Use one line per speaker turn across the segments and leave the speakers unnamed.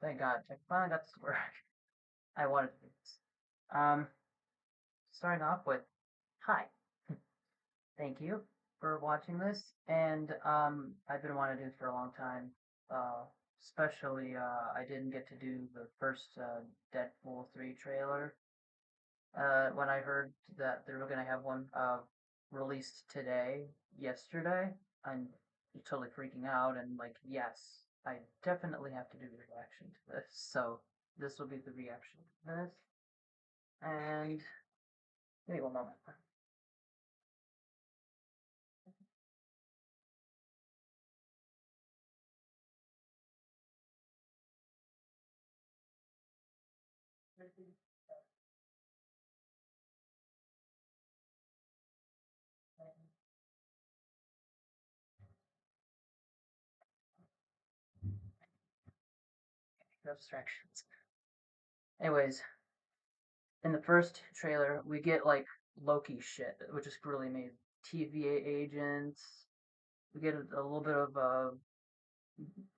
Thank God, I finally got this to work. I wanted to do this. Um, Starting off with, hi. Thank you for watching this, and I've been wanting to do this for a long time. Uh, Especially I didn't get to do the first Deadpool 3 trailer. When I heard that they were gonna have one released today, yesterday, I'm totally freaking out and like, yes, I definitely have to do a reaction to this. So this will be the reaction to this. And give me one moment. Abstractions. Anyways, in the first trailer, we get like Loki shit, which is really amazing. TVA agents. We get a little bit of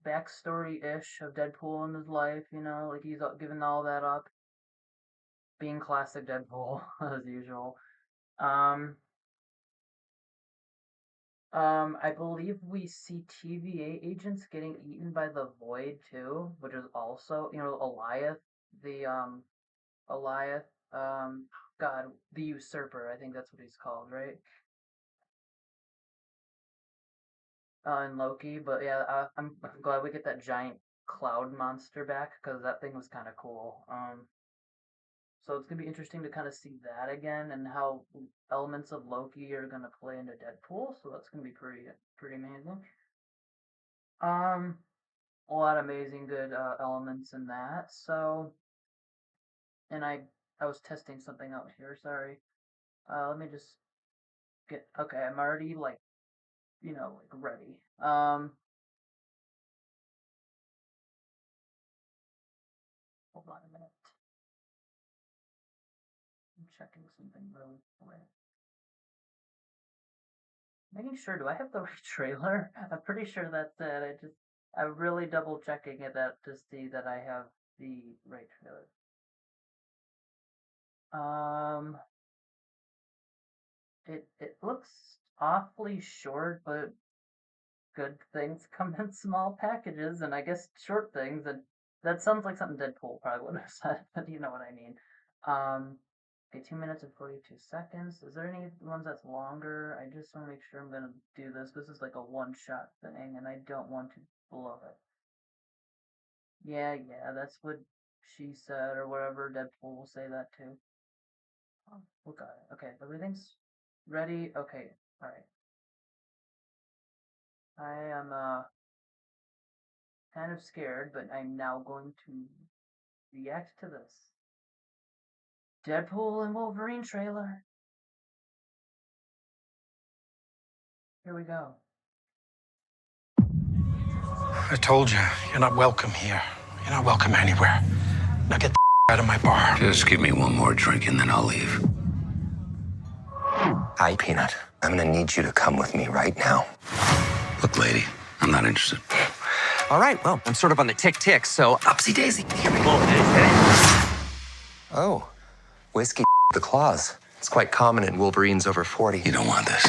backstory ish of Deadpool in his life. Like he's given all that up, being classic Deadpool as usual. Um, I believe we see TVA agents getting eaten by the Void too, which is also Eliath, the Eliath, God, the Usurper. I think that's what he's called, right? In Loki, but yeah, I'm glad we get that giant cloud monster back because that thing was kind of cool. So it's gonna be interesting to kind of see that again and how elements of Loki are gonna play into Deadpool. So that's gonna be pretty amazing. Um, a lot of amazing good elements in that. So, and I was testing something out here. Sorry. Let me just get okay. I'm already like like ready. Hold on a minute. I'm checking something really quick. Making sure, do I have the right trailer? I'm pretty sure that's it. I'm really double checking it to see that I have the right trailer. Um, it looks awfully short, but good things come in small packages, and I guess short things, and that sounds like something Deadpool probably would have said, but you know what I mean. Okay, 2 minutes and 42 seconds. Is there any ones that's longer? I just want to make sure I'm gonna do this. This is like a one-shot thing, and I don't want to blow it. Yeah, that's what she said, or whatever. Deadpool will say that too. Oh, we got it. Okay, everything's ready. Okay, all right. I am kind of scared, but I'm now going to react to this Deadpool and Wolverine trailer. Here we go.
I told you, you're not welcome here. You're not welcome anywhere. Now get the out of my bar.
Just give me one more drink and then I'll leave.
Hi, Peanut. I'm gonna need you to come with me right now.
Look, lady, I'm not interested.
All right, well, I'm sort of on the tick, so upsy daisy. Here we go. Oh, whiskey the claws. It's quite common in Wolverines over 40.
You don't want this.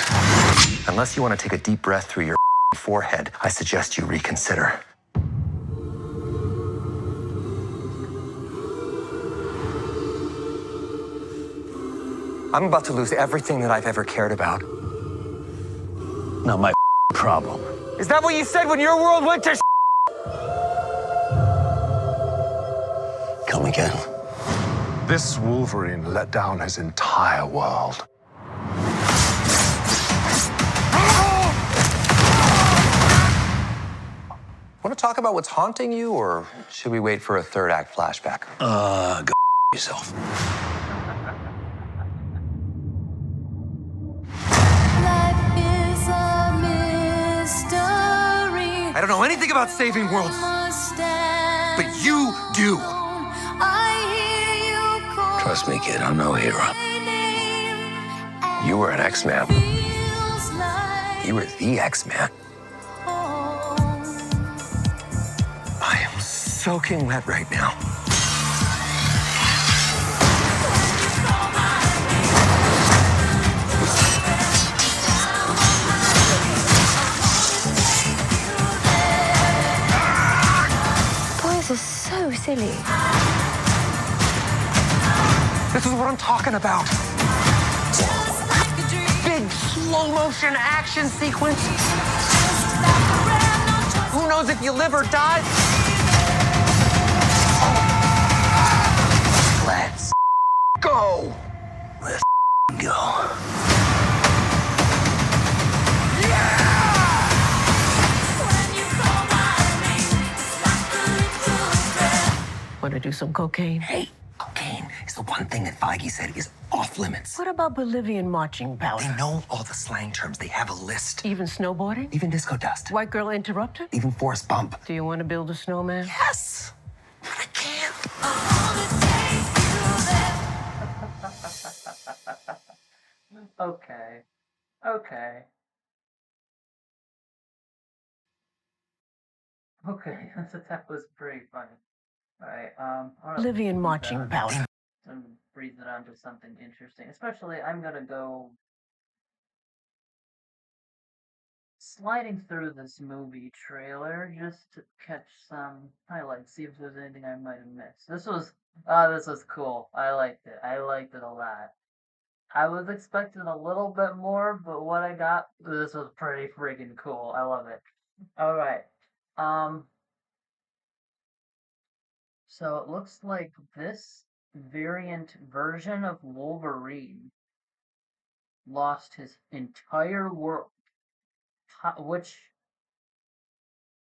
Unless you want to take a deep breath through your forehead, I suggest you reconsider. I'm about to lose everything that I've ever cared about.
Not my problem.
Is that what you said when your world went to
Come again.
This Wolverine let down his entire world.
Want to talk about what's haunting you, or should we wait for a third act flashback?
Go yourself.
I don't know anything about saving worlds, but you do.
Trust me, kid, I'm no hero.
You were an X-Man. You were the X-Man.
I am so
soaking wet right now.
Boys are so silly.
This is what I'm talking about. Big slow motion action sequence. Who knows if you live or die? Let's go.
Let's go.
Want to do some cocaine?
Hey, cocaine is the one thing that Feige said is off limits.
What about Bolivian marching powder?
They know all the slang terms. They have a list.
Even snowboarding?
Even disco dust.
White girl interrupted?
Even Forrest Bump.
Do you want to build a snowman?
Yes! But I can't.
Okay. Okay. Okay, that was pretty funny. Alright,
Bolivian marching powder.
and breathe it onto something interesting. Especially, I'm gonna go sliding through this movie trailer just to catch some highlights, see if there's anything I might have missed. This was cool. I liked it. I liked it a lot. I was expecting a little bit more, but what I got, this was pretty freaking cool. I love it. Alright. So it looks like this variant version of Wolverine lost his entire world, which,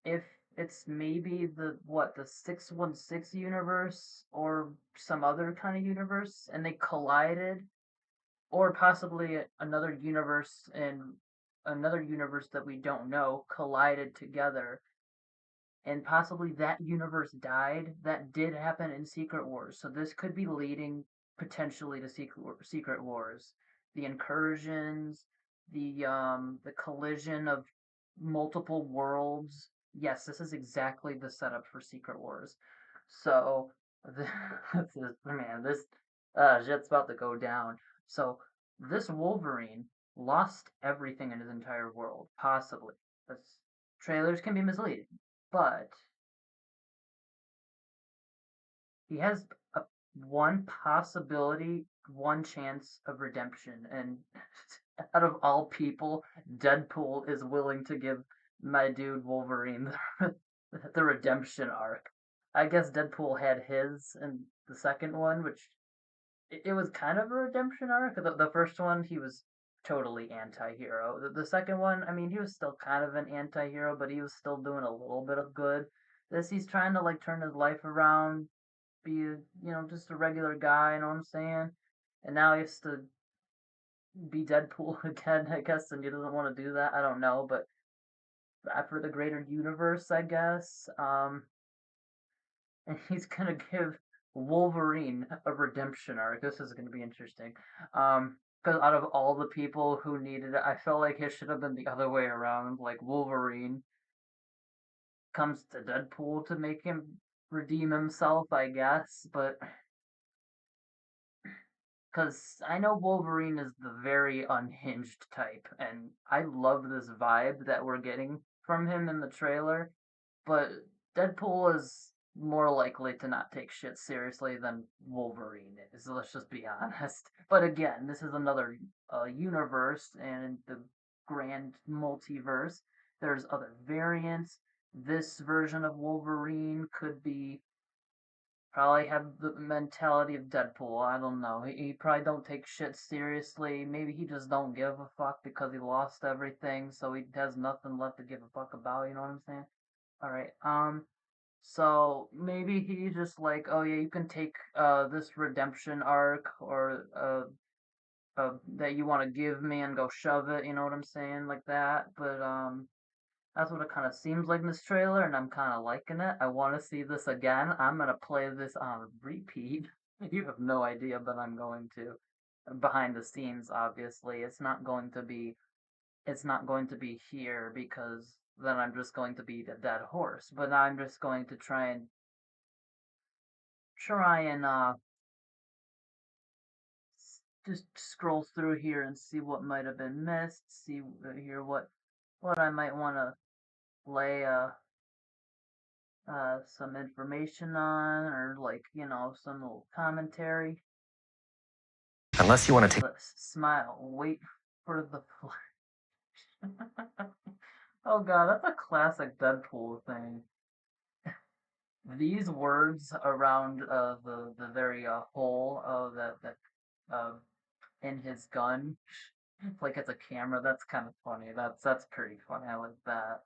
if it's maybe the 616 universe or some other kind of universe, and they collided, or possibly another universe and another universe that we don't know collided together, and possibly that universe died. That did happen in Secret Wars, so this could be leading potentially to Secret Wars. The incursions, the collision of multiple worlds. Yes, this is exactly the setup for Secret Wars. So, this shit's about to go down. So, this Wolverine lost everything in his entire world, possibly. That's, trailers can be misleading, but he has one possibility, one chance of redemption, and out of all people, Deadpool is willing to give my dude Wolverine the redemption arc. I guess Deadpool had his in the second one, which it was kind of a redemption arc. The first one, he was totally anti-hero. The second one, I mean, he was still kind of an anti-hero, but he was still doing a little bit of good. This, he's trying to like turn his life around, be just a regular guy, you know what I'm saying? And now he has to be Deadpool again, I guess, and he doesn't want to do that. I don't know, but for the greater universe, I guess. And he's gonna give Wolverine a redemption arc. This is gonna be interesting. Because out of all the people who needed it, I felt like it should have been the other way around. Like Wolverine comes to Deadpool to make him redeem himself, I guess. But because I know Wolverine is the very unhinged type, and I love this vibe that we're getting from him in the trailer. But Deadpool is more likely to not take shit seriously than Wolverine is. Let's just be honest. But again, this is another universe, and in the grand multiverse, there's other variants. This version of Wolverine could be probably have the mentality of Deadpool. I don't know. He probably don't take shit seriously. Maybe he just don't give a fuck because he lost everything, so he has nothing left to give a fuck about. You know what I'm saying? All right. So maybe he's just like, oh yeah, you can take this redemption arc or that you want to give me and go shove it. You know what I'm saying, like that. But that's what it kind of seems like in this trailer, and I'm kind of liking it. I want to see this again. I'm gonna play this on repeat. You have no idea, but I'm going to. Behind the scenes, obviously, it's not going to be here because then I'm just going to beat a dead horse. But I'm just going to try and try and just scroll through here and see what might have been missed. See here what I might want to lay some information on, or like some little commentary.
Unless you want to take.
Smile. Wait for the flash. Oh god, that's a classic Deadpool thing. These words around the very hole that uh in his gun, like it's a camera. That's kind of funny. That's pretty funny. I like that.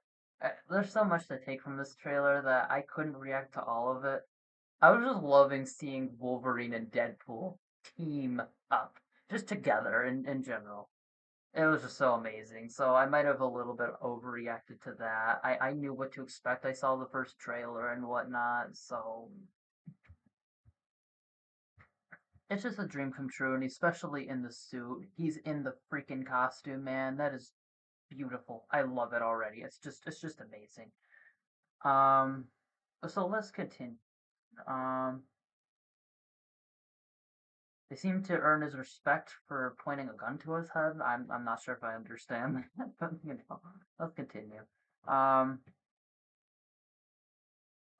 There's so much to take from this trailer that I couldn't react to all of it. I was just loving seeing Wolverine and Deadpool team up, just together in general. It was just so amazing. So I might have a little bit overreacted to that. I knew what to expect. I saw the first trailer and whatnot, so it's just a dream come true, and especially in the suit. He's in the freaking costume, man. That is beautiful. I love it already. It's just amazing. Um, so let's continue. Um, they seem to earn his respect for pointing a gun to his head. I'm not sure if I understand that, but let's continue. Um,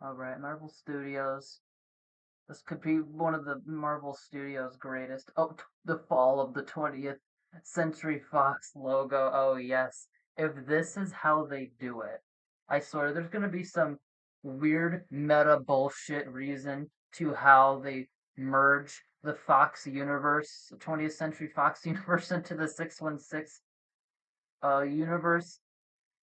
all right, Marvel Studios. This could be one of the Marvel Studios' greatest. Oh, the fall of the 20th Century Fox logo. Oh, yes. If this is how they do it, I swear there's going to be some weird meta bullshit reason to how they merge the Fox universe, the 20th Century Fox universe, into the 616 universe.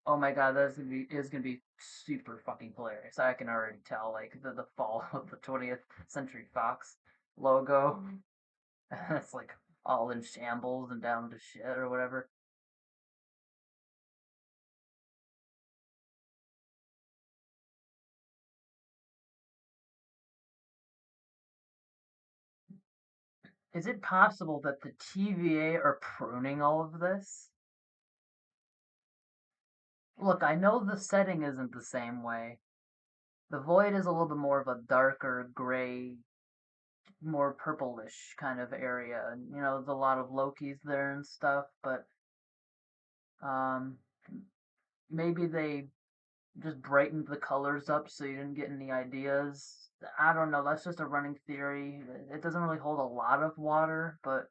Oh my god, that is gonna be super fucking hilarious. I can already tell, like the fall of the 20th Century Fox logo. It's like all in shambles and down to shit or whatever. Is it possible that the TVA are pruning all of this? Look, I know the setting isn't the same way. The Void is a little bit more of a darker gray, more purplish kind of area, and there's a lot of Lokis there and stuff, but um maybe they just brightened the colors up so you didn't get any ideas. I don't know. That's just a running theory. It doesn't really hold a lot of water, but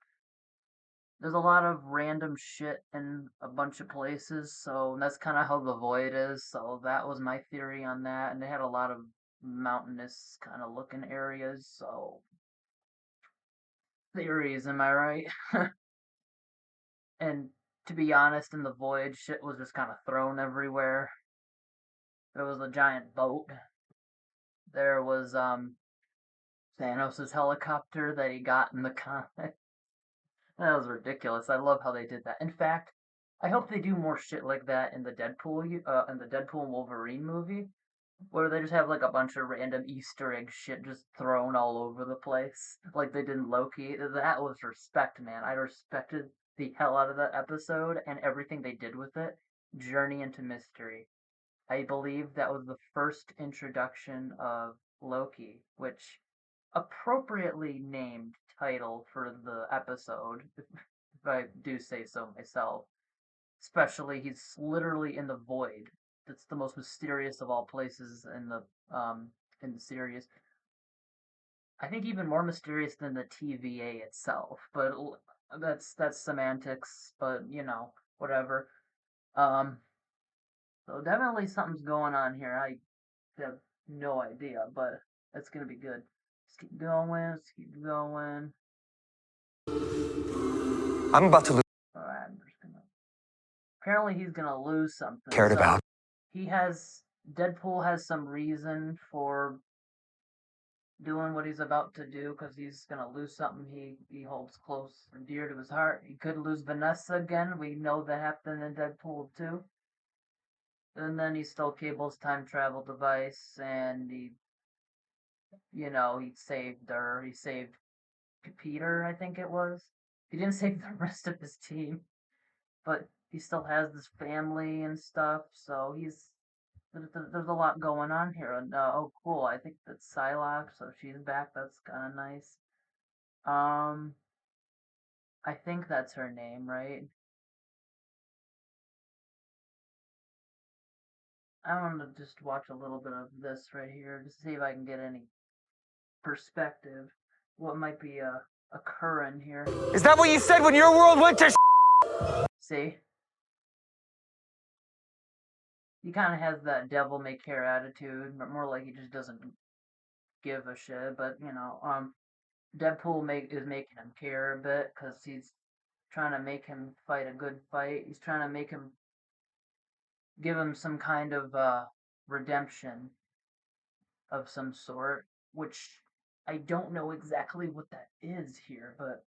there's a lot of random shit in a bunch of places. So that's kind of how the void is. So that was my theory on that. And they had a lot of mountainous kind of looking areas. So theories, am I right? And to be honest, in the void, shit was just kind of thrown everywhere. There was a giant boat. There was Thanos' helicopter that he got in the comic. That was ridiculous. I love how they did that. In fact, I hope they do more shit like that in the Deadpool and Wolverine movie, where they just have like a bunch of random Easter egg shit just thrown all over the place, like they did in Loki. That was respect, man. I respected the hell out of that episode and everything they did with it. Journey into Mystery. I believe that was the first introduction of Loki, which appropriately named title for the episode, if I do say so myself. Especially, he's literally in the void. That's the most mysterious of all places in the series. I think even more mysterious than the TVA itself. But that's semantics. But whatever. Um, so definitely something's going on here. I have no idea, but it's gonna be good. Let's keep going. Let's keep going.
I'm about to lose.
Alright, I'm just gonna. Apparently, he's gonna lose something.
Cared
So
about.
he has. Deadpool has some reason for doing what he's about to do because he's gonna lose something he holds close and dear to his heart. He could lose Vanessa again. We know that happened in Deadpool 2. And then he stole Cable's time travel device, and he saved her. He saved Peter, I think it was. He didn't save the rest of his team, but he still has this family and stuff, so there's a lot going on here. And oh, cool. I think that's Psylocke, so she's back. That's kind of nice. Um, I think that's her name, right? I want to just watch a little bit of this right here, just to see if I can get any perspective. What might be occurring here?
Is that what you said when your world went to
See, he kind of has that devil may care attitude, but more like he just doesn't give a shit. But Deadpool is making him care a bit because he's trying to make him fight a good fight. He's trying to make him give him some kind of redemption of some sort, which I don't know exactly what that is here, but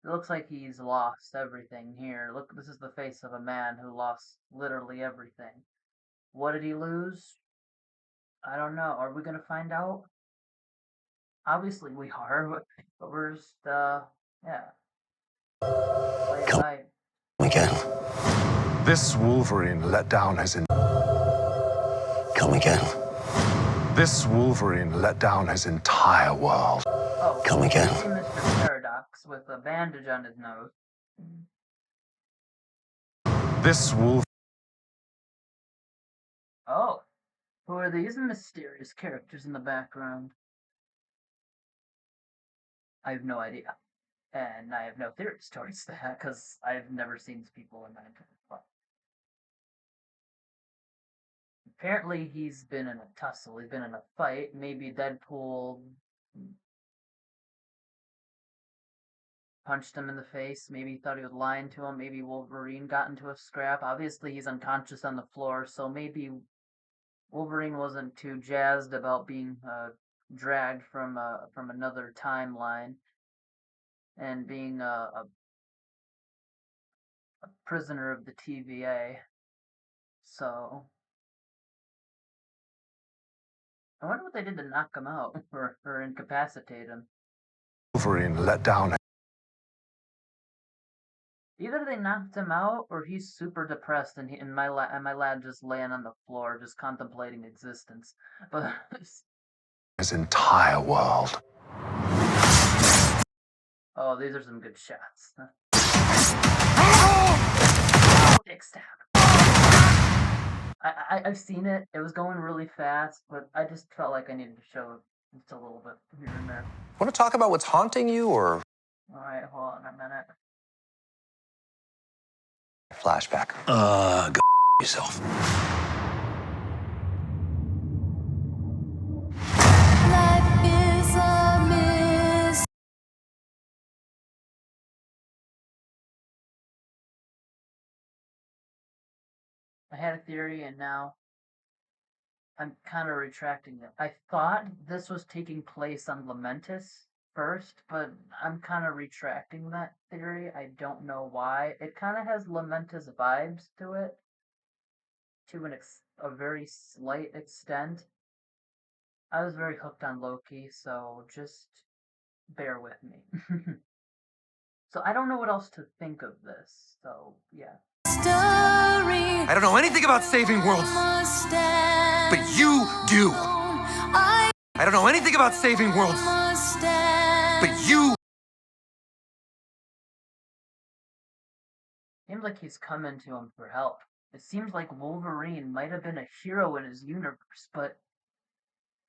it looks like he's lost everything here. Look, this is the face of a man who lost literally everything. What did he lose? I don't know. Are we gonna find out? Obviously we are, but we're just yeah. Play it
Come
tight.
again.
This Wolverine let down his
Come again.
This Wolverine let down his entire world.
Oh,
Come again.
see Mr. Paradox with a bandage on his nose.
This Wolverine.
Oh, who are these mysterious characters in the background? I have no idea. And I have no theories towards that, because I've never seen these people in my entire life. Apparently he's been in a tussle, he's been in a fight. Maybe Deadpool punched him in the face, maybe he thought he was lying to him, maybe Wolverine got into a scrap. Obviously he's unconscious on the floor, so maybe Wolverine wasn't too jazzed about being dragged from another timeline and being a prisoner of the TVA. So I wonder what they did to knock him out or incapacitate him.
Wolverine let down.
Either they knocked him out or he's super depressed and my lad just laying on the floor just contemplating existence. But
His entire world.
oh, these are some good shots. Dick stab. I've seen it. It was going really fast, but I just felt like I needed to show just a little bit here and there.
Want to talk about what's haunting you or
All right, hold on a minute.
flashback?
Go yourself.
I had a theory, and now I'm kind of retracting it. I thought this was taking place on Lamentis first, but I'm kind of retracting that theory. I don't know why. It kind of has Lamentis vibes to it, to a very slight extent. I was very hooked on Loki, so just bear with me. So I don't know what else to think of this. So yeah.
I don't know anything about saving worlds, but you do. I don't know anything about saving worlds, but you.
Seems like he's coming to him for help. It seems like Wolverine might have been a hero in his universe, but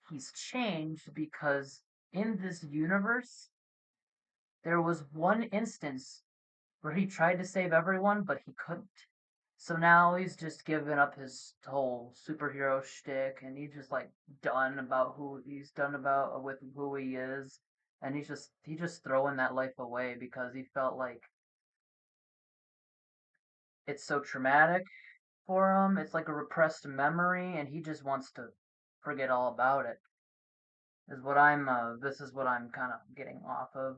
he's changed because in this universe, there was one instance where he tried to save everyone, but he couldn't. So now he's just given up his whole superhero shtick, and he's just like done about who he's done about with who he is, and he's just throwing that life away because he felt like it's so traumatic for him. It's like a repressed memory, and he just wants to forget all about it. This is what I'm kind of getting off of.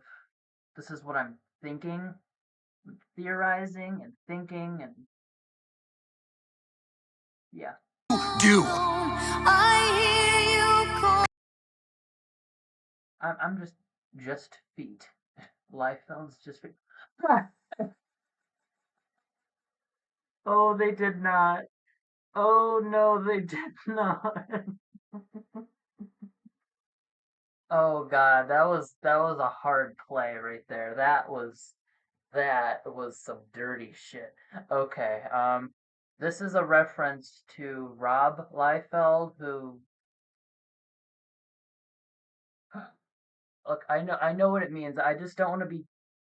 This is what I'm thinking, theorizing, and thinking, and yeah.
Do.
I'm just feet. Life films just feet. Oh, they did not. Oh no, they did not. Oh God, that was a hard play right there. That was some dirty shit. Okay, this is a reference to Rob Liefeld, who look, I know what it means. I just don't want to be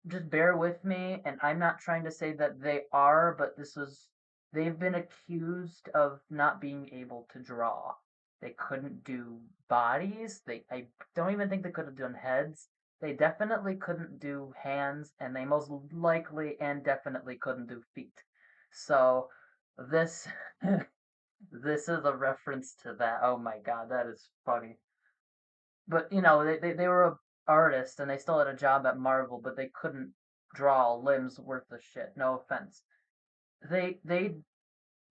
just bear with me, and I'm not trying to say that they are, but they've been accused of not being able to draw. They couldn't do bodies. I don't even think they could have done heads. They definitely couldn't do hands, and they most likely and definitely couldn't do feet. So this this is a reference to that. Oh my God, that is funny. But they were a artist and they still had a job at Marvel, but they couldn't draw limbs worth of shit. No offense. They they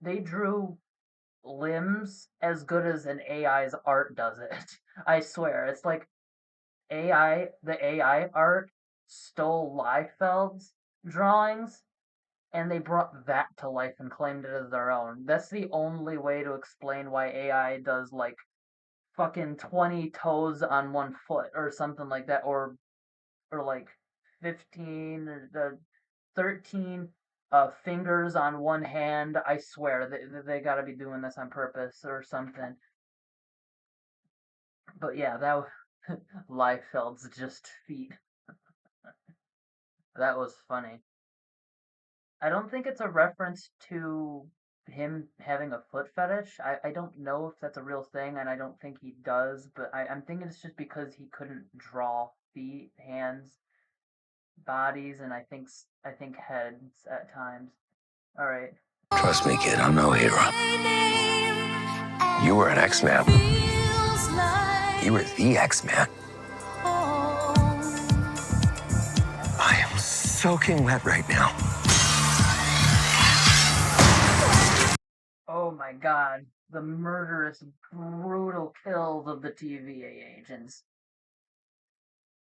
they drew limbs as good as an AI's art does it. I swear. It's like the AI art stole Liefeld's drawings and they brought that to life and claimed it as their own. That's the only way to explain why AI does like fucking 20 toes on one foot or something like that, or like 15 or the 13 fingers on one hand. I swear they got to be doing this on purpose or something. But yeah, Liefeld's just feet. That was funny. I don't think it's a reference to him having a foot fetish. I don't know if that's a real thing, and I don't think he does, but I'm thinking it's just because he couldn't draw feet, hands, bodies, and I think heads at times. All right.
Trust me, kid, I'm no hero.
You were an X-Man. You were the X-Man. I am soaking wet right now.
Oh my God, the murderous, brutal kills of the TVA agents.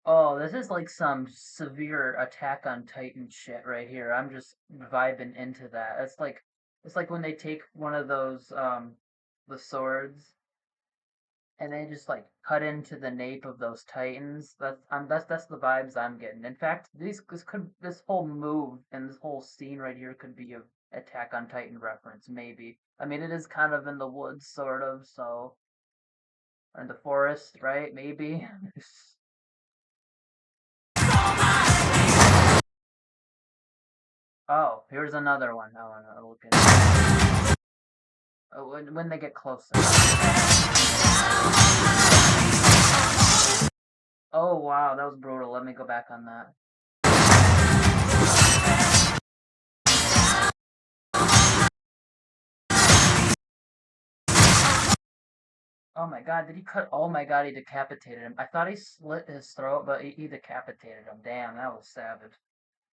Oh, this is like some severe Attack on Titan shit right here. I'm just vibing into that. It's like when they take one of those the swords and they just like cut into the nape of those titans. That's the vibes I'm getting. In fact, this whole move and this whole scene right here could be a Attack on Titan reference, maybe. I mean, it is kind of in the woods, sort of, so or in the forest, right? Maybe. Oh, here's another one. I want to look at. Oh, when they get closer. Oh wow, that was brutal. Let me go back on that. Oh my God, did he cut? Oh my God, he decapitated him. I thought he slit his throat, but he decapitated him. Damn, that was savage.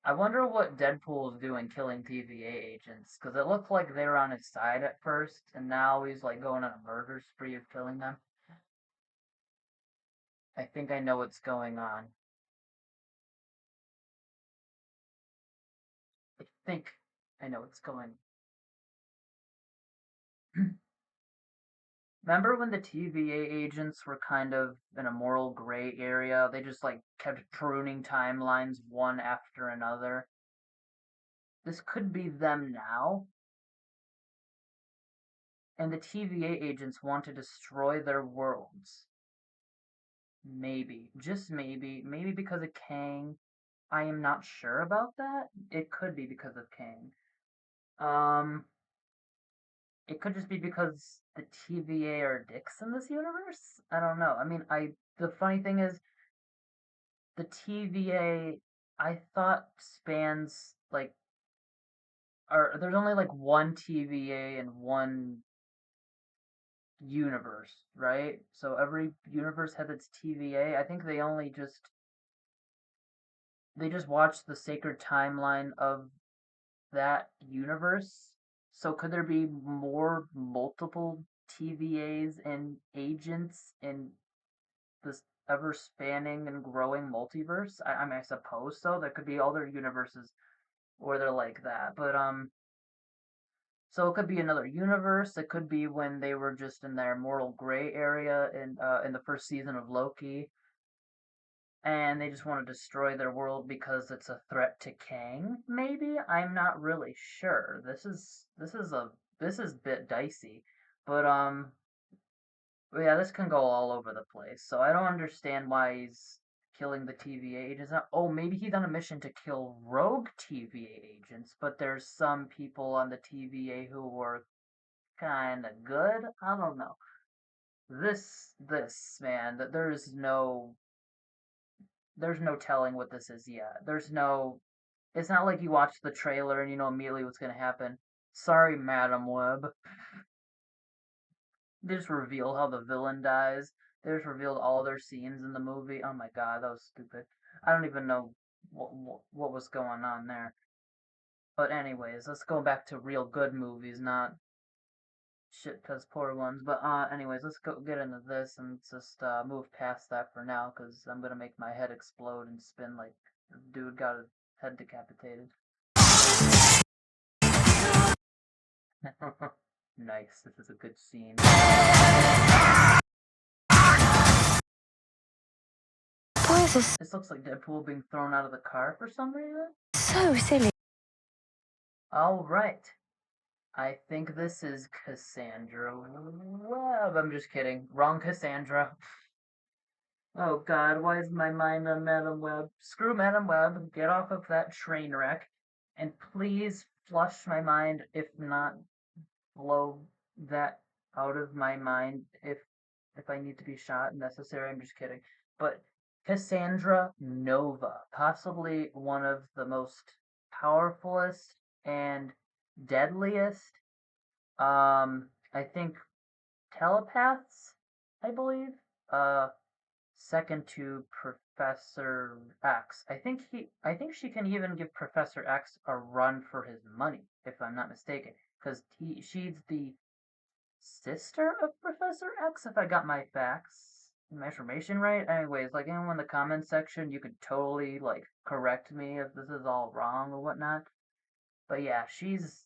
I wonder what Deadpool is doing killing TVA agents, because it looked like they were on his side at first, and now he's like going on a murder spree of killing them. I think I know what's going on. I think I know what's going. Remember when the TVA agents were kind of in a moral gray area? They just like kept pruning timelines one after another. This could be them now, and the TVA agents want to destroy their worlds. Maybe, just maybe because of Kang. I am not sure about that. It could be because of Kang. Um, it could just be because the TVA are dicks in this universe. I don't know. I mean, the funny thing is the TVA I thought spans like or there's only like one TVA and one universe, right? So every universe has its TVA. I think they just watch the sacred timeline of that universe. So could there be more multiple TVAs and agents in this ever spanning and growing multiverse? I mean, I suppose so. There could be other universes where they're like that, but So it could be another universe. It could be when they were just in their mortal gray area in the first season of Loki, and they just want to destroy their world because it's a threat to Kang. Maybe I'm not really sure. This is a bit dicey, but yeah, this can go all over the place. So I don't understand why he's killing the TVA agents. Oh, maybe he's on a mission to kill rogue TVA agents, but there's some people on the TVA who were kind of good. I don't know. This man, that there's no telling what this is yet. It's not like you watch the trailer and you know immediately what's gonna happen. Sorry, Madam Web. They just reveal how the villain dies. They just revealed all their scenes in the movie. Oh my god, that was stupid. I don't even know what was going on there. But anyways, let's go back to real good movies, not shit piss poor ones. But anyways, let's go get into this and just move past that for now, because I'm gonna make my head explode and spin like the dude got his head decapitated. Nice, this is a good scene.
Why is this
This looks like Deadpool being thrown out of the car for some reason.
so silly?
Alright. I think this is Cassandra Webb. I'm just kidding. Wrong Cassandra. Oh god, why is my mind on Madam Web? Screw Madam Web. Get off of that train wreck. And please flush my mind, if not blow that out of my mind if I need to be shot necessary. I'm just kidding. But Cassandra Nova, possibly one of the most powerfulest and deadliest, I think telepaths, I believe. Second to Professor X. I think she can even give Professor X a run for his money, if I'm not mistaken, because she's the sister of Professor X, if I got my information right. Anyways, like anyone in the comments section, you could totally like correct me if this is all wrong or whatnot. But yeah, she's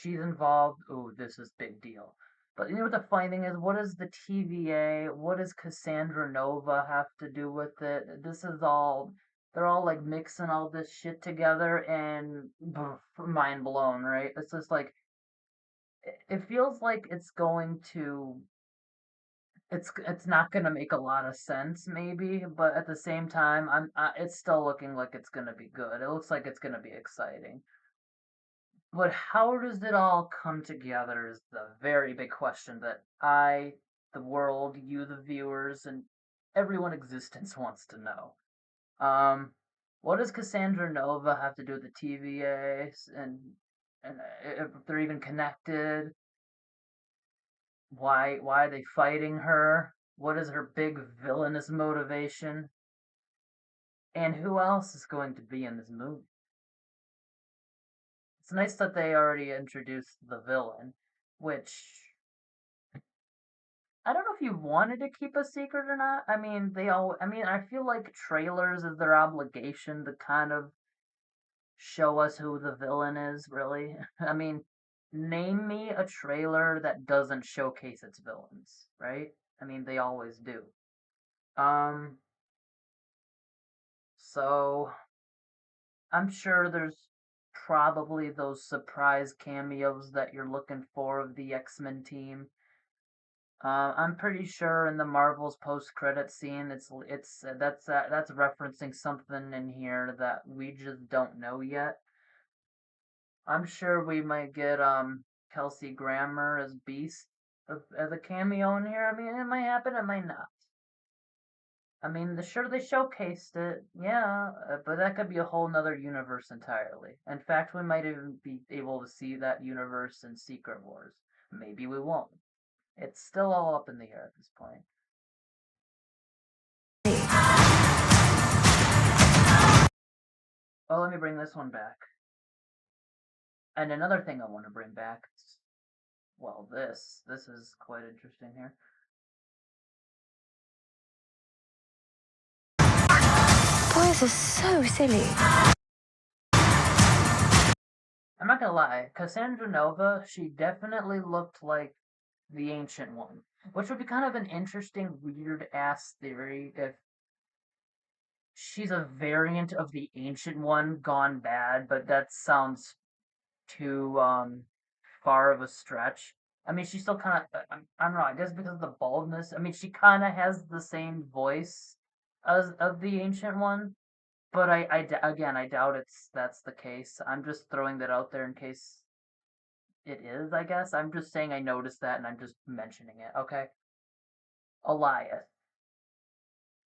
involved. Ooh, this is big deal. But you know what the funny thing is? What does the TVA? What does Cassandra Nova have to do with it? They're all like mixing all this shit together and mind blown, right? It's just like it feels like it's not gonna make a lot of sense maybe, but at the same time it's still looking like it's gonna be good. It looks like it's gonna be exciting. But how does it all come together is the very big question that the world, you, the viewers, and everyone in existence wants to know. What does Cassandra Nova have to do with the TVA, and if they're even connected? Why are they fighting her? What is her big villainous motivation? And who else is going to be in this movie? It's nice that they already introduced the villain, which I don't know if you wanted to keep a secret or not. I mean, I feel like trailers is their obligation to kind of show us who the villain is, really. I mean, name me a trailer that doesn't showcase its villains, right? I mean, they always do. So I'm sure there's probably those surprise cameos that you're looking for of the X-Men team. I'm pretty sure in the Marvel's post-credit scene, that's referencing something in here that we just don't know yet. I'm sure we might get Kelsey Grammer as Beast as a cameo in here. I mean, it might happen, it might not. I mean, sure they showcased it, yeah, but that could be a whole nother universe entirely. In fact, we might even be able to see that universe in Secret Wars. Maybe we won't. It's still all up in the air at this point. Oh, let me bring this one back. And another thing I want to bring back, well, this is quite interesting here.
Why is this so silly?
I I'm not gonna lie, Cassandra Nova, she definitely looked like the Ancient One, which would be kind of an interesting, weird-ass theory if she's a variant of the Ancient One gone bad, but that sounds too far of a stretch. I mean, she still kind of I don't know. I guess because of the baldness. I mean, she kind of has the same voice as of the Ancient One, but again, I doubt that's the case. I'm just throwing that out there in case it is. I guess I'm just saying I noticed that and I'm just mentioning it. Okay, Elias,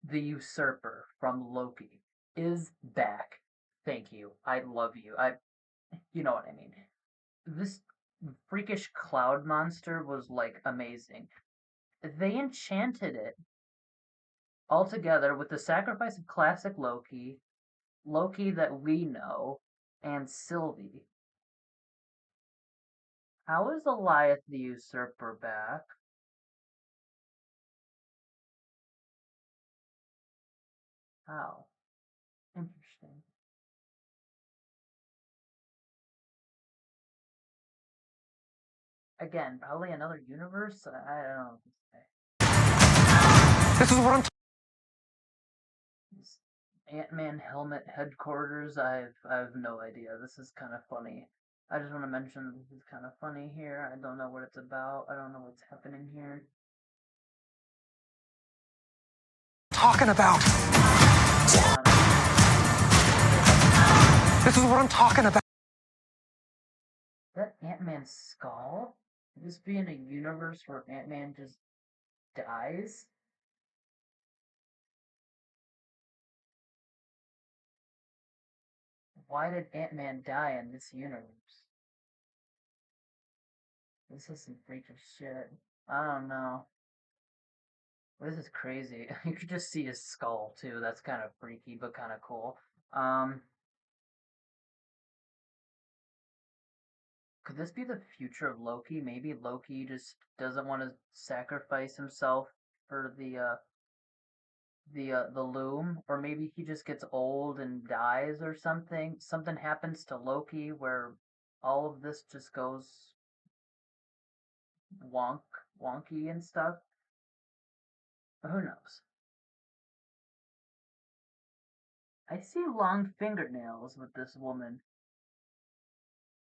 the usurper from Loki, is back. Thank you. I love you. You know what I mean. This freakish cloud monster was like amazing. They enchanted it all together with the sacrifice of classic Loki, Loki that we know, and Sylvie. How is Elias the Usurper back? How? Interesting. Again, probably another universe? I don't know what to say.
This is what I'm
This Ant-Man helmet headquarters, I have no idea. This is kind of funny. I just want to mention this is kind of funny here. I don't know what it's about. I don't know what's happening here.
talking about. This is what I'm talking about.
That Ant-Man skull? Could this be in a universe where Ant-Man just dies? Why did Ant-Man die in this universe? This is some freaky shit. I don't know. This is crazy. You could just see his skull too. That's kind of freaky, but kind of cool. Could this be the future of Loki? Maybe Loki just doesn't want to sacrifice himself for the loom, or maybe he just gets old and dies or something. Something happens to Loki where all of this just goes wonky and stuff. Who knows? I see long fingernails with this woman.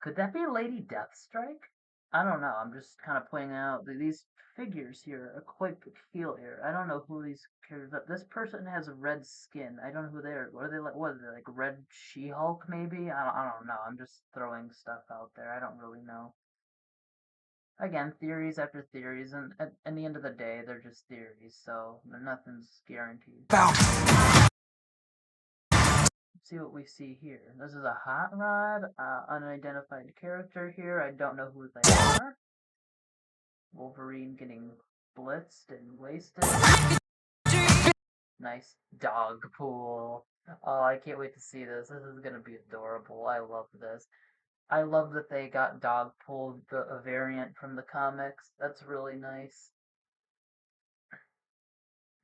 Could that be Lady Deathstrike? I don't know. I'm just kind of pointing out that these figures here are quite peculiar. I don't know who these characters are. This person has red skin. I don't know who they are. What are they like? What are they like? Red She-Hulk, maybe? I don't know. I'm just throwing stuff out there. I don't really know. Again, theories after theories, and at the end of the day, they're just theories, so nothing's guaranteed. See what we see here. This is a hot rod, unidentified character here. I don't know who they are. Wolverine getting blitzed and wasted. Nice dog pool. Oh, I can't wait to see this. This is gonna be adorable. I love this. I love that they got dog pool, a variant from the comics. That's really nice.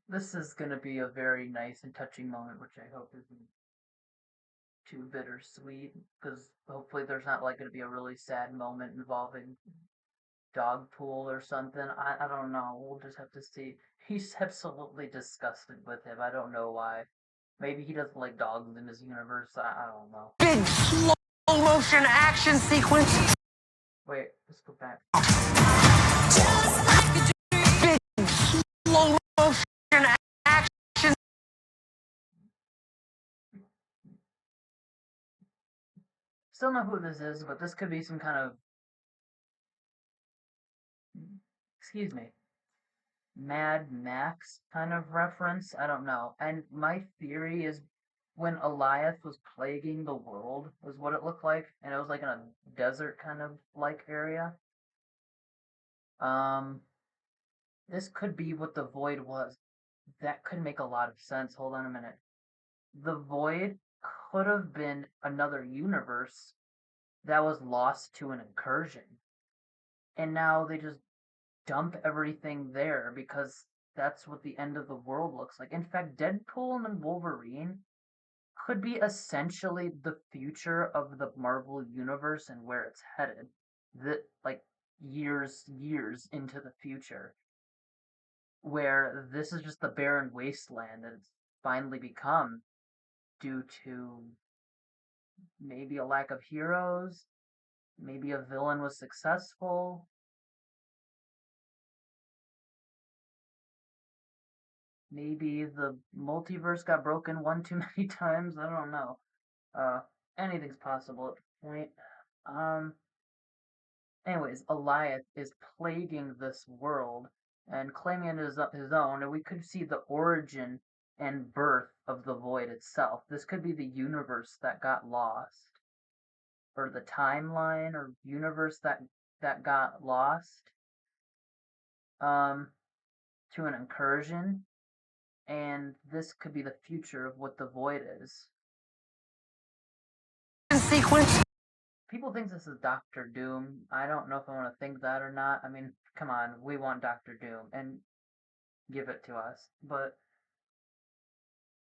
This is gonna be a very nice and touching moment, which I hope isn't too bittersweet, because hopefully there's not like going to be a really sad moment involving dog pool or something. I don't know. We'll just have to see. He's absolutely disgusted with him. I don't know why. Maybe he doesn't like dogs in his universe. I don't know.
Big slow motion action sequence.
Wait, let's go back.
Big slow motion action.
Still know who this is, but this could be some kind of, excuse me, Mad Max kind of reference. I don't know. And my theory is when Elias was plaguing the world was what it looked like, and it was like in a desert kind of like area. Um, this could be what the void was. That could make a lot of sense. Hold on a minute. The void could have been another universe that was lost to an incursion. And now they just dump everything there because that's what the end of the world looks like. In fact, Deadpool and Wolverine could be essentially the future of the Marvel universe and where it's headed. That like years into the future, where this is just the barren wasteland that it's finally become due to maybe a lack of heroes, maybe a villain was successful. Maybe the multiverse got broken one too many times. I don't know. Uh, Anything's possible at the point. Um, Anyways, Eliath is plaguing this world and claiming it as his own, and we could see the origin and birth of the void itself. This could be the universe that got lost, or the timeline or universe that got lost um, to an incursion, and this could be the future of what the void is.
Sequence.
People think this is Doctor Doom. I don't know if I want to think that or not. I mean, come on, we want Doctor Doom, and give it to us. But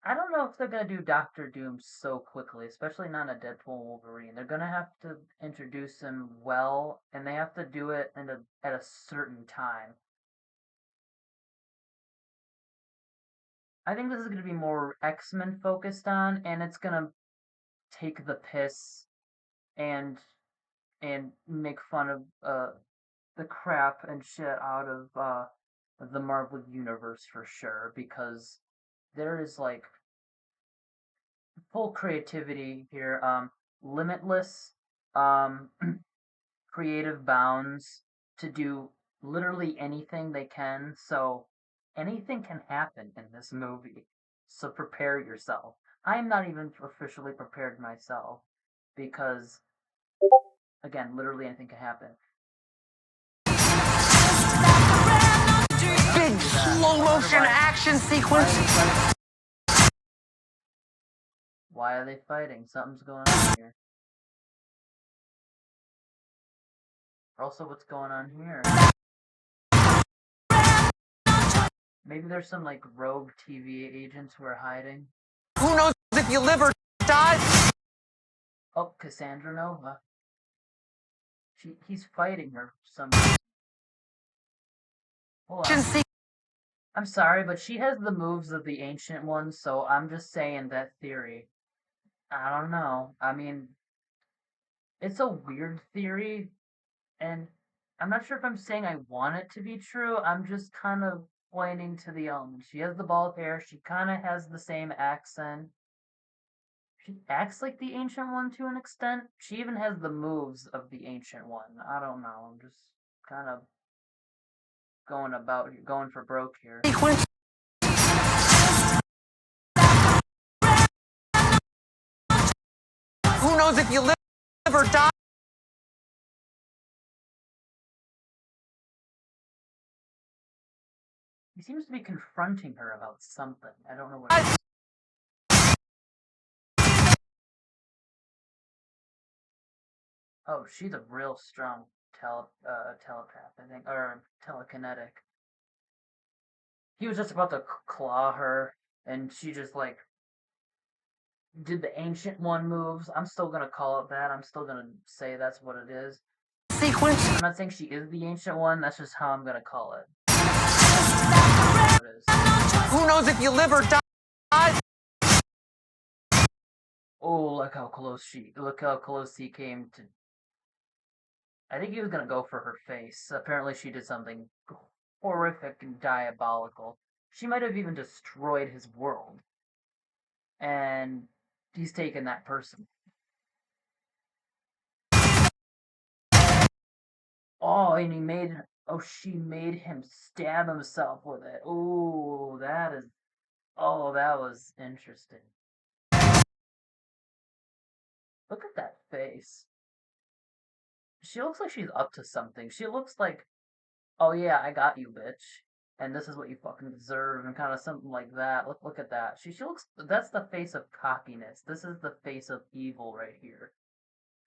I don't know if they're gonna do Doctor Doom so quickly, especially not a Deadpool Wolverine. They're gonna have to introduce him well, and they have to do it at a certain time. I think this is gonna be more X-Men focused on, and it's gonna take the piss and make fun of the crap and shit out of the Marvel universe for sure, because there is like full creativity here, limitless um creative bounds to do literally anything they can. So anything can happen in this movie. So prepare yourself. I am not even officially prepared myself because again, literally anything can happen.
Big slow motion action sequence.
Why are they fighting? Something's going on here. Also, what's going on here? Maybe there's some like rogue TV agents who are hiding.
Who knows if you live or die?
Oh, Cassandra Nova. He's fighting her for some reason. Hold on. I'm sorry, but she has the moves of the Ancient Ones, so I'm just saying that theory. I don't know. I mean, it's a weird theory, and I'm not sure if I'm saying I want it to be true. I'm just kind of pointing to the elements. She has the bald hair. She kind of has the same accent. She acts like the Ancient One to an extent. She even has the moves of the Ancient One. I don't know. I'm just kind of going for broke here.
Who knows if you live or die?
He seems to be confronting her about something. I don't know what it is. Oh, she's a real strong telepath, I think, or telekinetic. He was just about to claw her, and she just like did the Ancient One moves. I'm still gonna call it that. I'm still gonna say that's what it is.
Sequence.
I'm not saying she is the Ancient One. That's just how I'm gonna call it.
Who knows if you live or die?
Oh, look how close he came to. I think he was gonna go for her face. Apparently, she did something horrific and diabolical. She might have even destroyed his world. And he's taken that person. Oh, and she made him stab himself with it. Oh, that was interesting. Look at that face. She looks like she's up to something. She looks like, oh yeah, I got you, bitch. And this is what you fucking deserve, and kind of something like that. Look at that. She looks, that's the face of cockiness. This is the face of evil right here.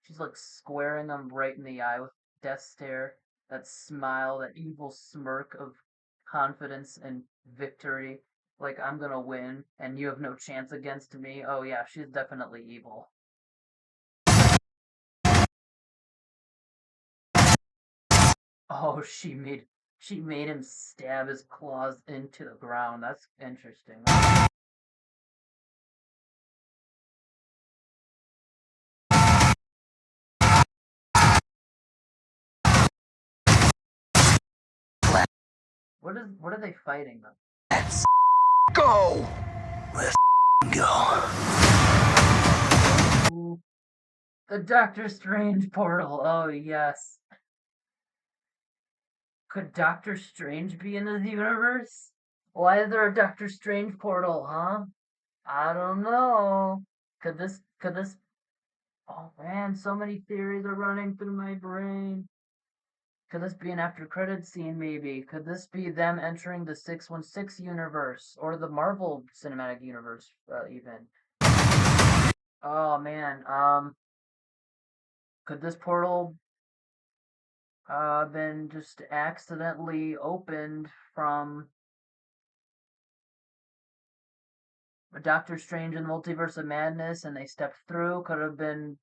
She's like squaring him right in the eye with death stare, that smile, that evil smirk of confidence and victory. like I'm gonna win and you have no chance against me. Oh yeah, she's definitely evil. Oh, she made him stab his claws into the ground. That's interesting. What are they fighting them?
Let's go. Let's go.
Ooh, the Doctor Strange portal. Oh yes. Could Doctor Strange be in this universe? Why is there a Doctor Strange portal, huh? I don't know. Could this Oh man, so many theories are running through my brain. Could this be an after credits scene maybe? Could this be them entering the 616 universe or the Marvel Cinematic Universe even? Oh man, could this portal been just accidentally opened from Doctor Strange and the Multiverse of Madness and they stepped through? Could have been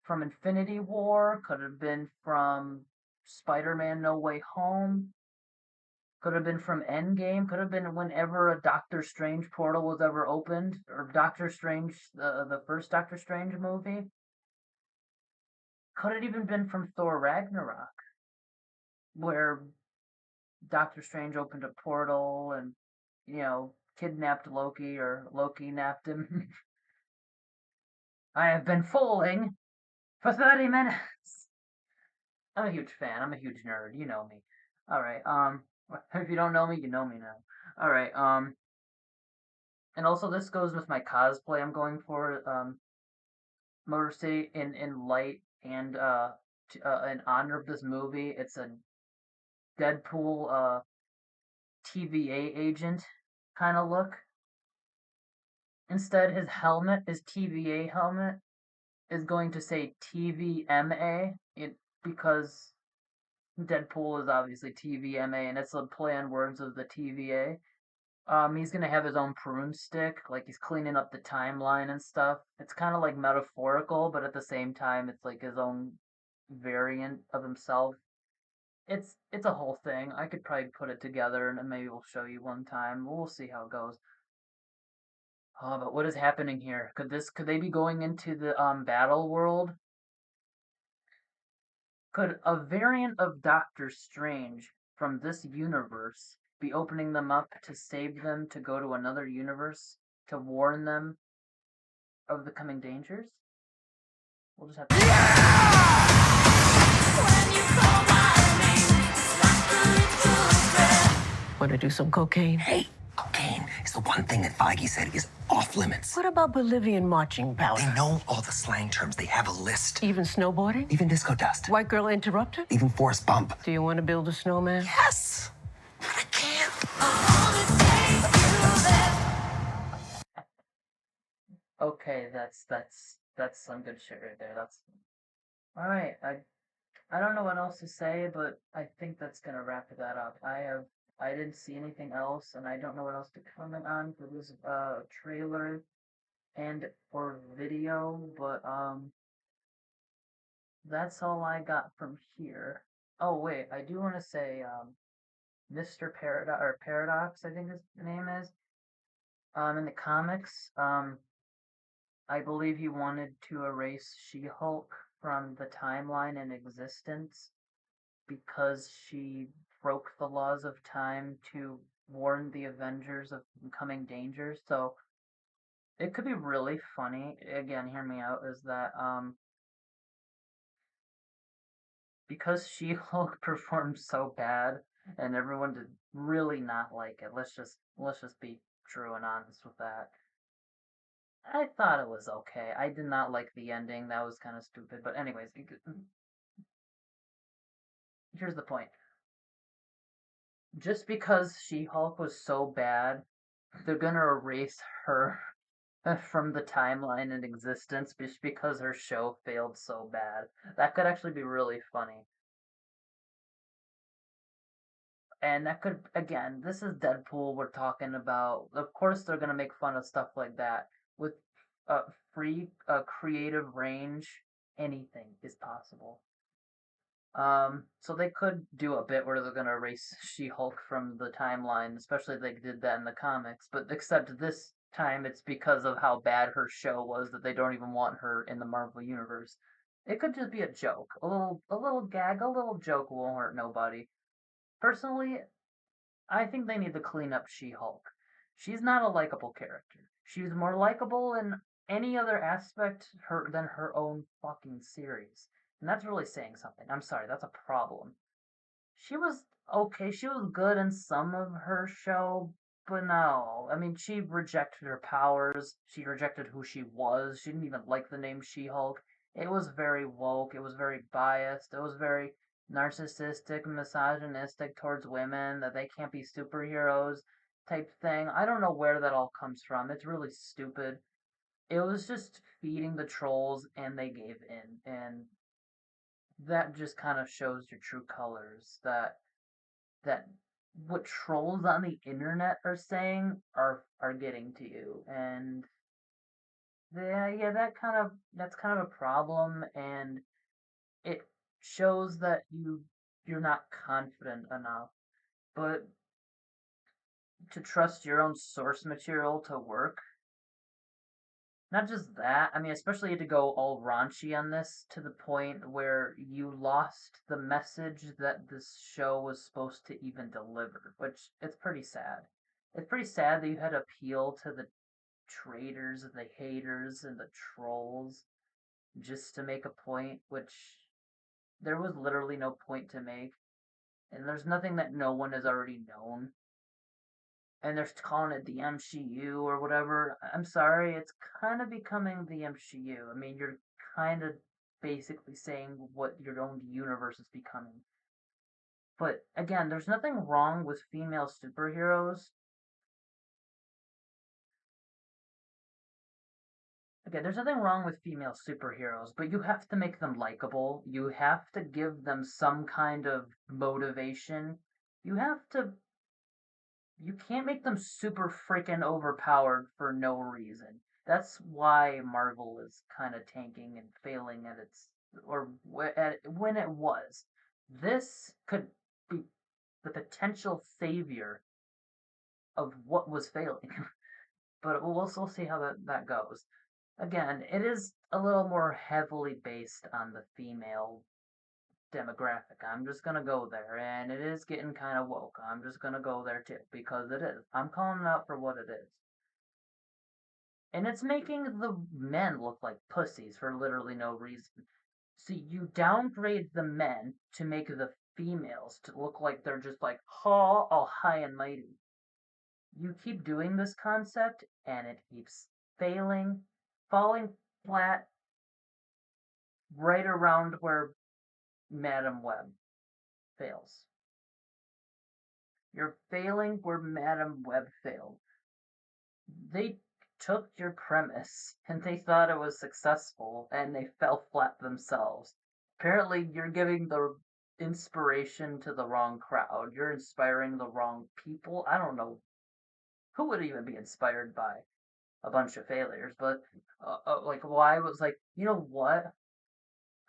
from Infinity War, could have been from Spider-Man No Way Home, could have been from Endgame, could have been whenever a Doctor Strange portal was ever opened, or Doctor Strange, the first Doctor Strange movie. Could it even been from Thor Ragnarok, where Doctor Strange opened a portal and, kidnapped Loki, or Loki napped him. I have been fooling for 30 minutes. I'm a huge fan. I'm a huge nerd. You know me. All right. If you don't know me, you know me now. All right. And also this goes with my cosplay I'm going for. Motor City in light and in honor of this movie. It's a Deadpool TVA agent kind of look. Instead, his TVA helmet is going to say TVMA. Because Deadpool is obviously TVMA, and it's a play on words of the TVA. He's gonna have his own prune stick, like he's cleaning up the timeline and stuff. It's kind of like metaphorical, but at the same time, it's like his own variant of himself. It's a whole thing. I could probably put it together, and maybe we'll show you one time. We'll see how it goes. Oh, but what is happening here? Could they be going into the battle world? Could a variant of Doctor Strange from this universe be opening them up to save them to go to another universe to warn them of the coming dangers? We'll just have to.
Want to do some cocaine?
Hey, cocaine is the one thing that Feige said is off limits.
What about Bolivian marching powder?
They know all the slang terms. They have a list.
Even snowboarding?
Even disco dust.
White girl interrupted?
Even forest bump.
Do you want to build a snowman?
Yes. But I can't.
Okay, that's some good shit right there. That's all right. I don't know what else to say, but I think that's gonna wrap that up. I didn't see anything else, and I don't know what else to comment on for this trailer and or video, but that's all I got from here. Oh wait, I do want to say Mr. Paradox, I think his name is. In the comics, I believe he wanted to erase She-Hulk from the timeline and existence because she broke the laws of time to warn the Avengers of coming dangers. So it could be really funny. Again, hear me out. Is that because She-Hulk performed so bad and everyone did really not like it. Let's just be true and honest with that. I thought it was okay. I did not like the ending. That was kind of stupid. But anyways, here's the point. Just because She-Hulk was so bad, they're gonna erase her from the timeline and existence just because her show failed so bad. That could actually be really funny. And that could, again, this is Deadpool we're talking about. Of course, they're gonna make fun of stuff like that. With free creative range, anything is possible. So they could do a bit where they're gonna erase She-Hulk from the timeline, especially if they did that in the comics. But except this time, it's because of how bad her show was that they don't even want her in the Marvel universe. It could just be a joke, a little gag, a little joke won't hurt nobody. Personally, I think they need to clean up She-Hulk. She's not a likable character. She's more likable in any other aspect than her own fucking series. And that's really saying something. I'm sorry, that's a problem. She was okay, she was good in some of her show, but not all. I mean, she rejected her powers, she rejected who she was, she didn't even like the name She-Hulk. It was very woke, it was very biased, it was very narcissistic, misogynistic towards women, that they can't be superheroes type thing. I don't know where that all comes from. It's really stupid. It was just feeding the trolls and they gave in. And that just kind of shows your true colors that what trolls on the internet are saying are getting to you. And yeah, that's kind of a problem, and it shows that you're not confident enough. But to trust your own source material to work, not just that, I mean, especially to go all raunchy on this to the point where you lost the message that this show was supposed to even deliver, which it's pretty sad. It's pretty sad that you had to appeal to the traitors, the haters, and the trolls just to make a point, which there was literally no point to make. And there's nothing that no one has already known, and they're calling it the MCU or whatever. I'm sorry, it's kind of becoming the MCU. I mean, you're kind of basically saying what your own universe is becoming. But again, there's nothing wrong with female superheroes. Again, there's nothing wrong with female superheroes, but you have to make them likable. You have to give them some kind of motivation. You have to you can't make them super freaking overpowered for no reason. That's why Marvel is kind of tanking and failing at its or when it was. This could be the potential savior of what was failing, but we'll still see how that goes. Again, it is a little more heavily based on the female demographic. I'm just gonna go there, and it is getting kind of woke. I'm just gonna go there too because it is. I'm calling it out for what it is, and it's making the men look like pussies for literally no reason. See, you downgrade the men to make the females to look like they're just like all high and mighty. You keep doing this concept, and it keeps failing, falling flat right around where Madam Web fails. You're failing where Madam Web failed. They took your premise and they thought it was successful and they fell flat themselves. Apparently, you're giving the inspiration to the wrong crowd. You're inspiring the wrong people. I don't know who would even be inspired by a bunch of failures, but like why was like, you know what?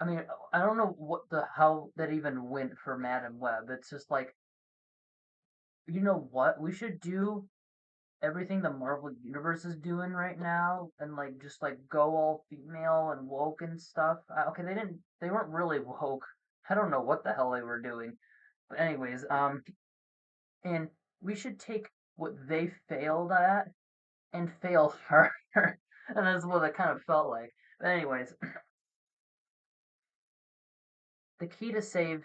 I mean, I don't know how that even went for Madam Web. It's just like, you know what? We should do everything the Marvel universe is doing right now and like just like go all female and woke and stuff. Okay, they weren't really woke. I don't know what the hell they were doing. But anyways, and we should take what they failed at and fail harder. And that's what it kind of felt like. But anyways, the key to save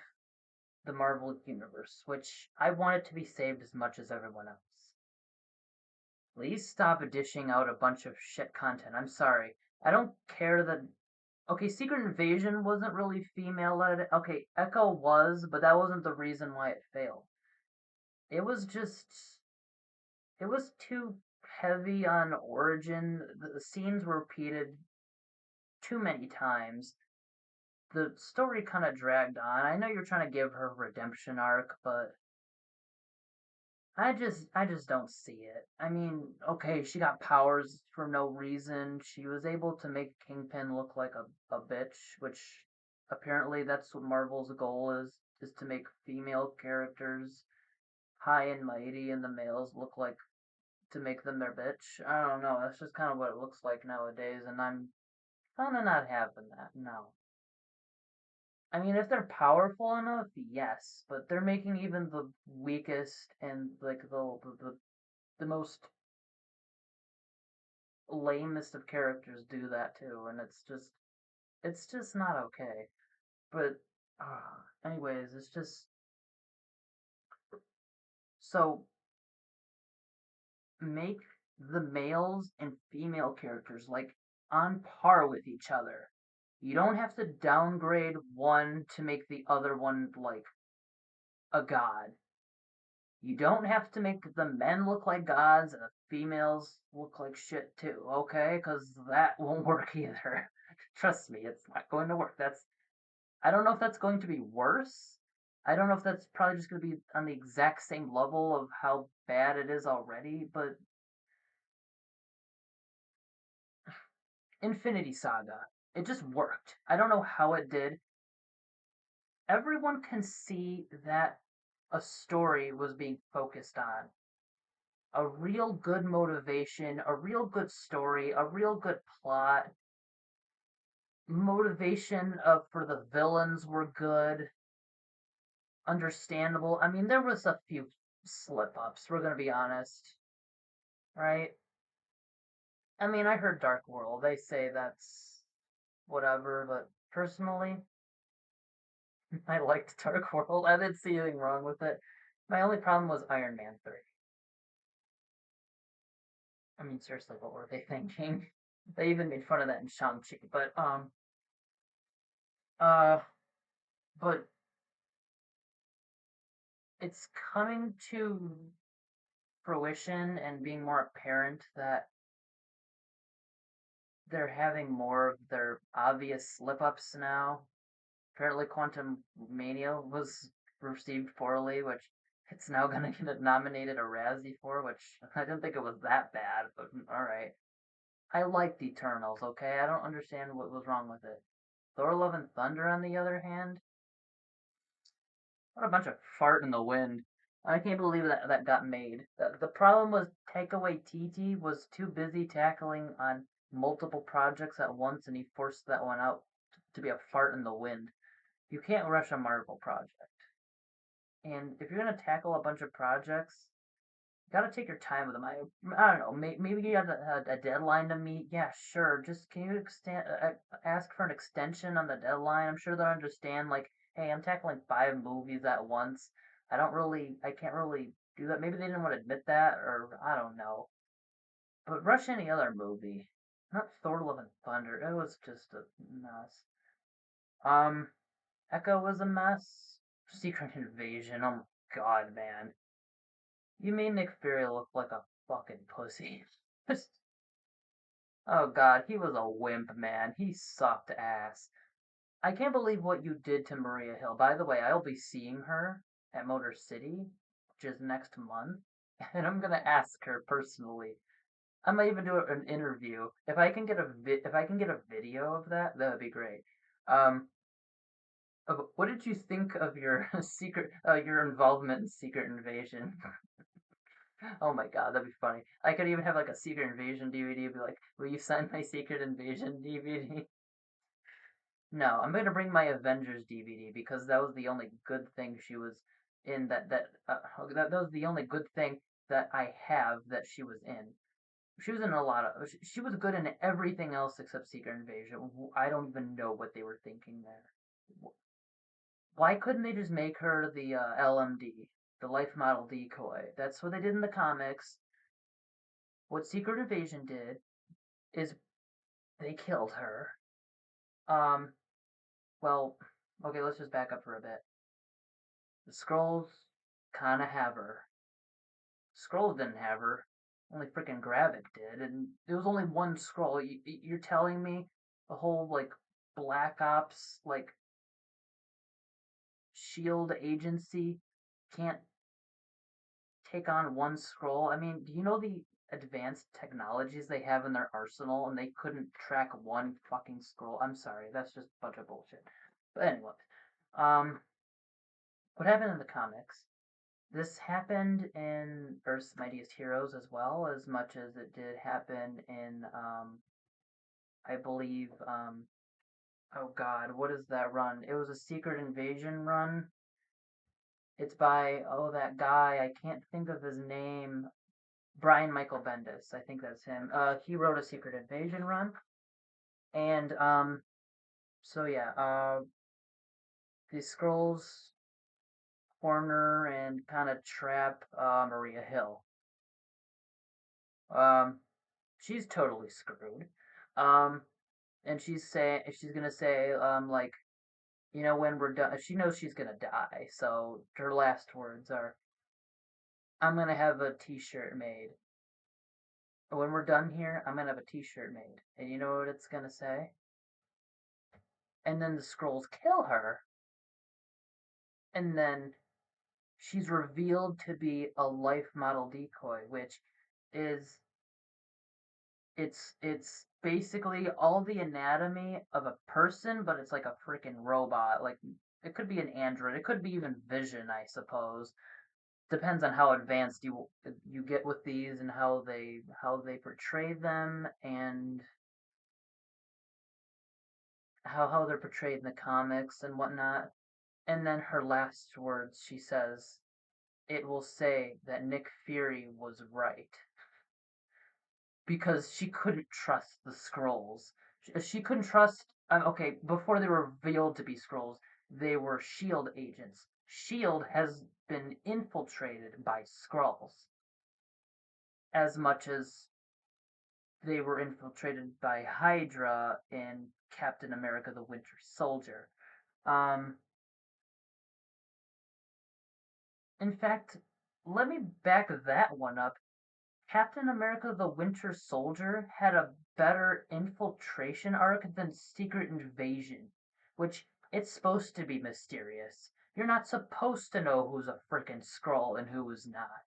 the Marvel universe, which I want it to be saved as much as everyone else. Please stop dishing out a bunch of shit content. I'm sorry. I don't care that. Okay, Secret Invasion wasn't really female led. Okay, Echo was, but that wasn't the reason why it failed. It was just. It was too heavy on origin. The scenes were repeated too many times. The story kind of dragged on. I know you're trying to give her a redemption arc, but I just don't see it. I mean, okay, she got powers for no reason. She was able to make Kingpin look like a bitch, which apparently that's what Marvel's goal is to make female characters high and mighty and the males look like to make them their bitch. I don't know. That's just kind of what it looks like nowadays, and I'm kind of not having that. No. I mean, if they're powerful enough, yes, but they're making even the weakest and like the most lamest of characters do that too, and it's just not okay. But anyways, it's just so make the males and female characters like on par with each other. You don't have to downgrade one to make the other one like a god. You don't have to make the men look like gods and the females look like shit too, okay? Because that won't work either. Trust me, it's not going to work. I don't know if that's going to be worse. I don't know if that's probably just going to be on the exact same level of how bad it is already, but Infinity Saga, it just worked. I don't know how it did. Everyone can see that a story was being focused on. A real good motivation, a real good story, a real good plot. Motivation for the villains were good, understandable. I mean, there was a few slip ups. We're gonna be honest, right? I mean, I heard Dark World. They say that's whatever, but personally, I liked Dark World. I didn't see anything wrong with it. My only problem was Iron Man 3. I mean, seriously, what were they thinking? They even made fun of that in Shang-Chi. Uh, but it's coming to fruition and being more apparent that they're having more of their obvious slip ups now. Apparently, Quantum Mania was received poorly, which it's now gonna get nominated a Razzie for, which I didn't think it was that bad, but alright. I liked Eternals, okay? I don't understand what was wrong with it. Thor Love and Thunder, on the other hand, what a bunch of fart in the wind. I can't believe that got made. The problem was Taika Waititi was too busy tackling on multiple projects at once, and he forced that one out to be a fart in the wind. You can't rush a Marvel project. And if you're gonna tackle a bunch of projects, you gotta take your time with them. I don't know. Maybe you have a deadline to meet. Yeah, sure. Just can you ask for an extension on the deadline? I'm sure they'll understand. Like, hey, I'm tackling 5 movies at once. I can't really do that. Maybe they didn't want to admit that, or I don't know. But rush any other movie, not Thor: Love and Thunder. It was just a mess. Um, Echo was a mess. Secret Invasion. Oh my god, man. You made Nick Fury look like a fucking pussy. Oh god, he was a wimp, man. He sucked ass. I can't believe what you did to Maria Hill. By the way, I'll be seeing her at Motor City, which is next month, and I'm gonna ask her personally. I might even do an interview. If I can get a video of that, that would be great. Um, what did you think of your your involvement in Secret Invasion? Oh my god, that'd be funny. I could even have like a Secret Invasion DVD. Be like, will you sign my Secret Invasion DVD? No, I'm gonna bring my Avengers DVD because that was the only good thing she was in. That was the only good thing that I have that she was in. She was in a lot of. She was good in everything else except Secret Invasion. I don't even know what they were thinking there. Why couldn't they just make her the LMD, the life model decoy? That's what they did in the comics. What Secret Invasion did is they killed her. Um, well, okay, let's just back up for a bit. The Skrulls kind of have her. Skrulls didn't have her. Only freaking Gravik did, and there was only one Skrull. You're telling me the whole like Black Ops like Shield agency can't take on one scroll. I mean, do you know the advanced technologies they have in their arsenal, and they couldn't track one fucking scroll? I'm sorry, that's just a bunch of bullshit. But anyway, um, what happened in the comics? This happened in Earth's Mightiest Heroes as well, as much as it did happen in, I believe, oh god, what is that run? It was a Secret Invasion run. It's by, oh, that guy, I can't think of his name. Brian Michael Bendis, I think that's him. He wrote a Secret Invasion run. And, so yeah, the Skrulls corner and kind of trap, Maria Hill. Um, she's totally screwed. Um, and she's gonna say, like, you know, when we're done, she knows she's gonna die, so her last words are, I'm gonna have a t-shirt made. When we're done here, I'm gonna have a t-shirt made. And you know what it's gonna say? And then the Skrulls kill her, and then she's revealed to be a life model decoy, which is it's basically all the anatomy of a person, but it's like a freaking robot. Like it could be an android, it could be even Vision, I suppose. Depends on how advanced you get with these and how they portray them and how they're portrayed in the comics and whatnot. And then her last words, she says, "It will say that Nick Fury was right." Because she couldn't trust the scrolls. She couldn't trust. Okay, before they were revealed to be scrolls, they were Shield agents. Shield has been infiltrated by Skrulls, as much as they were infiltrated by Hydra in Captain America: The Winter Soldier. Um, in fact, let me back that one up. Captain America: The Winter Soldier had a better infiltration arc than Secret Invasion, which it's supposed to be mysterious. You're not supposed to know who's a frickin' Skrull and who is not.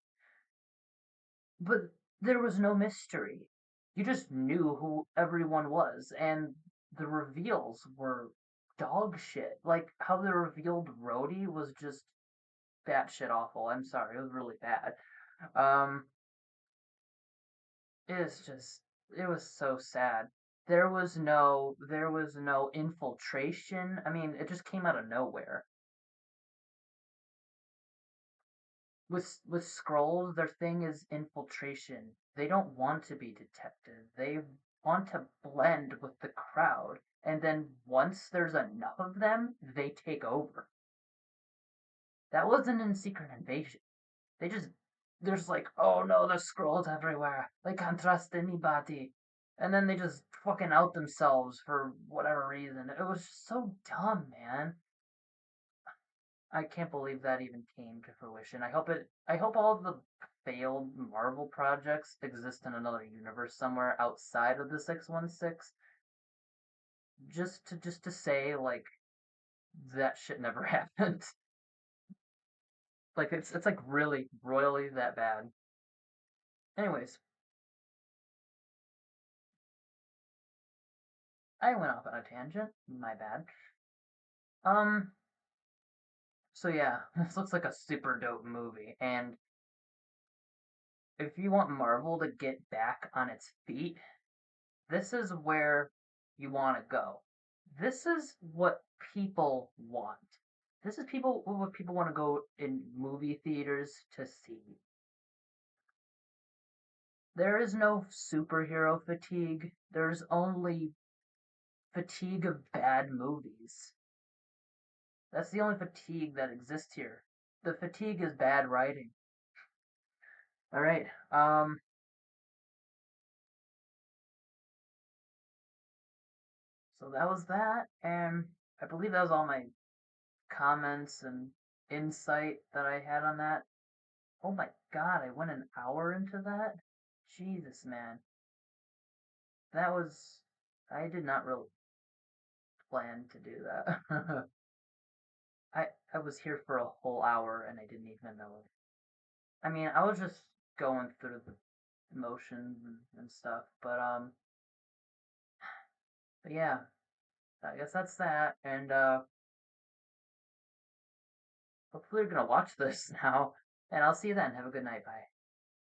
But there was no mystery. You just knew who everyone was, and the reveals were dog shit. Like how they revealed Rhodey was just batshit awful. I'm sorry, it was really bad. Um, It's just it was so sad. There was no infiltration. I mean, it just came out of nowhere. With Skrulls, their thing is infiltration. They don't want to be detected. They want to blend with the crowd. And then once there's enough of them, they take over. That wasn't in Secret Invasion. They just there's like, oh no, there's scrolls everywhere. They can't trust anybody. And then they just fucking out themselves for whatever reason. It was just so dumb, man. I can't believe that even came to fruition. I hope all of the failed Marvel projects exist in another universe somewhere outside of the 616. Just to say like that shit never happened. Like it's like really royally that bad. Anyways, I went off on a tangent. My bad. Um, so yeah, this looks like a super dope movie, and if you want Marvel to get back on its feet, this is where you want to go. This is what people want. This is what people want to go in movie theaters to see. There is no superhero fatigue. There's only fatigue of bad movies. That's the only fatigue that exists here. The fatigue is bad writing. All right. So that was that, and I believe that was all my comments and insight that I had on that. Oh my god, I went an hour into that? Jesus, man. That was. I did not really plan to do that. I was here for a whole hour and I didn't even know it. I mean, I was just going through the emotions and stuff, but yeah, I guess that's that. And hopefully you're gonna watch this now, and I'll see you then. Have a good night. Bye.